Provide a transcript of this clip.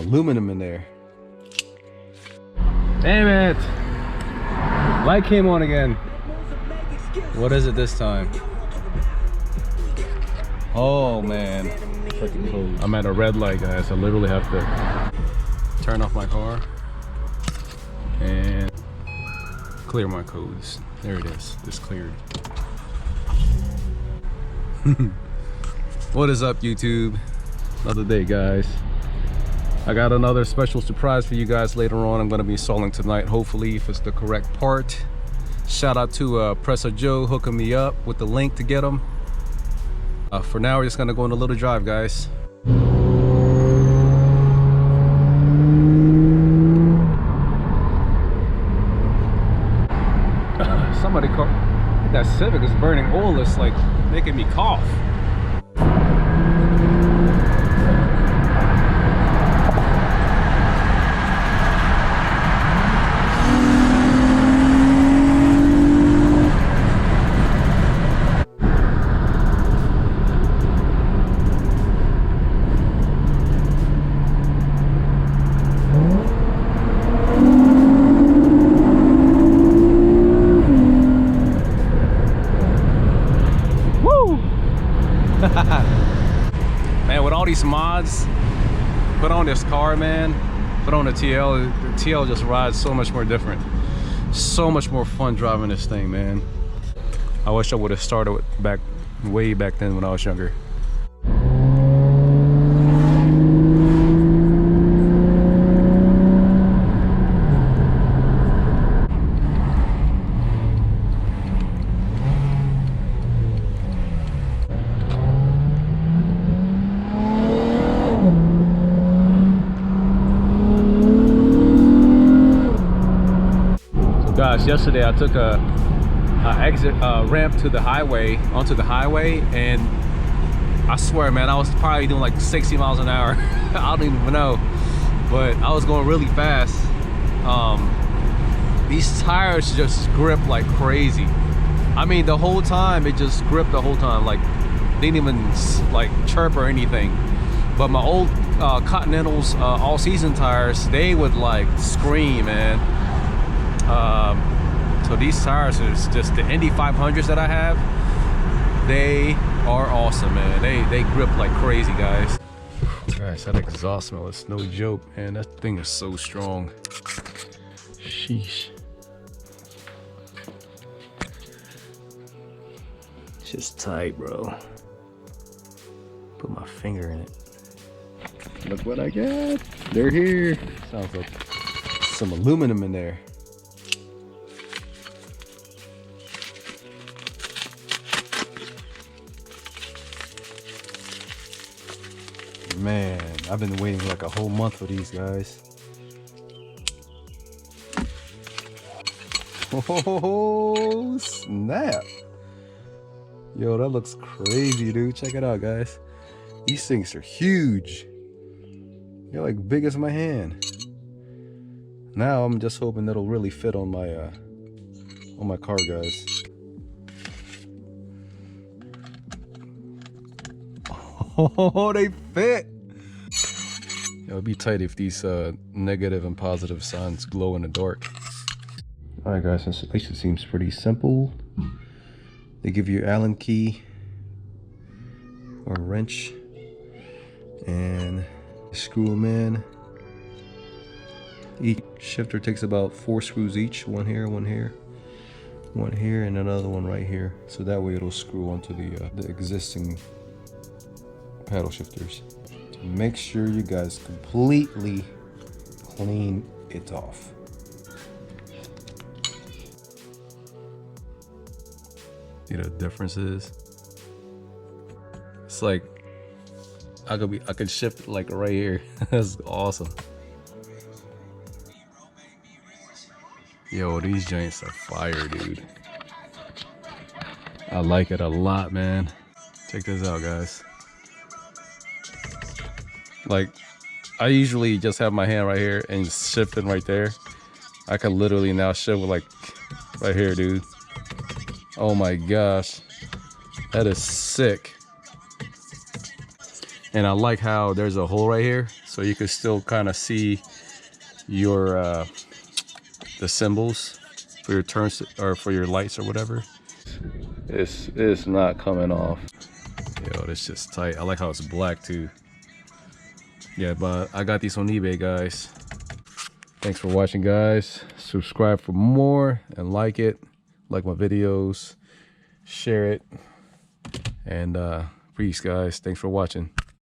aluminum in there. Damn it! Light came on again. What is it this time? Oh man. Freaking cold. I'm at a red light, guys. I literally have to turn off my car and clear my codes. There it is. It's cleared. What is up, YouTube? Another day, guys. I got another special surprise for you guys later on. I'm going to be installing tonight, hopefully, if it's the correct part. Shout out to Presser Joe hooking me up with the link to get them. For now, we're just going to go on a little drive, guys. Somebody called that Civic is burning oil. It's like making me cough. Man, with all these mods put on this car, man, put on the TL, the TL just rides so much more different. So much more fun driving this thing, man. I wish I would have started way back then when I was younger. Gosh, yesterday I took a exit ramp to the highway, onto the highway, and I swear, man, I was probably doing like 60 miles an hour. I don't even know, but I was going really fast. These tires just grip like crazy. I mean, the whole time it just gripped the whole time, like didn't even like chirp or anything. But my old Continentals all-season tires, they would like scream, man. So these tires is just the Indy 500s that I have. They are awesome, man. They grip like crazy, guys. Guys, that exhaust smell is no joke, man. That thing is so strong. Sheesh. It's just tight, bro. Put my finger in it. Look what I got. They're here. Sounds like some aluminum in there. Man, I've been waiting like a whole month for these, guys. Oh, snap. Yo, that looks crazy, dude. Check it out, guys. These things are huge. They're like big as my hand. Now I'm just hoping that'll really fit on my car, guys. Oh, they fit. It would be tight if these negative and positive signs glow in the dark. All right, guys, installation seems pretty simple. They give you Allen key or wrench and screw them in. Each shifter takes about 4 screws each. One here, one here, one here, and another one right here. So that way it'll screw onto the existing paddle shifters. Make sure you guys completely clean it off. See the difference is? It's like I could shift it like right here. That's awesome. Yo, these joints are fire, dude. I like it a lot, man. Check this out, guys. Like, I usually just have my hand right here and shift it right there. I can literally now shift it like right here, dude. Oh my gosh, that is sick. And I like how there's a hole right here, so you can still kind of see your the symbols for your turns or for your lights or whatever. It's not coming off. Yo, this just tight. I like how it's black too. Yeah, but I got these on eBay, guys. Thanks for watching, guys. Subscribe for more and like it. Like my videos. Share it. And peace, guys. Thanks for watching.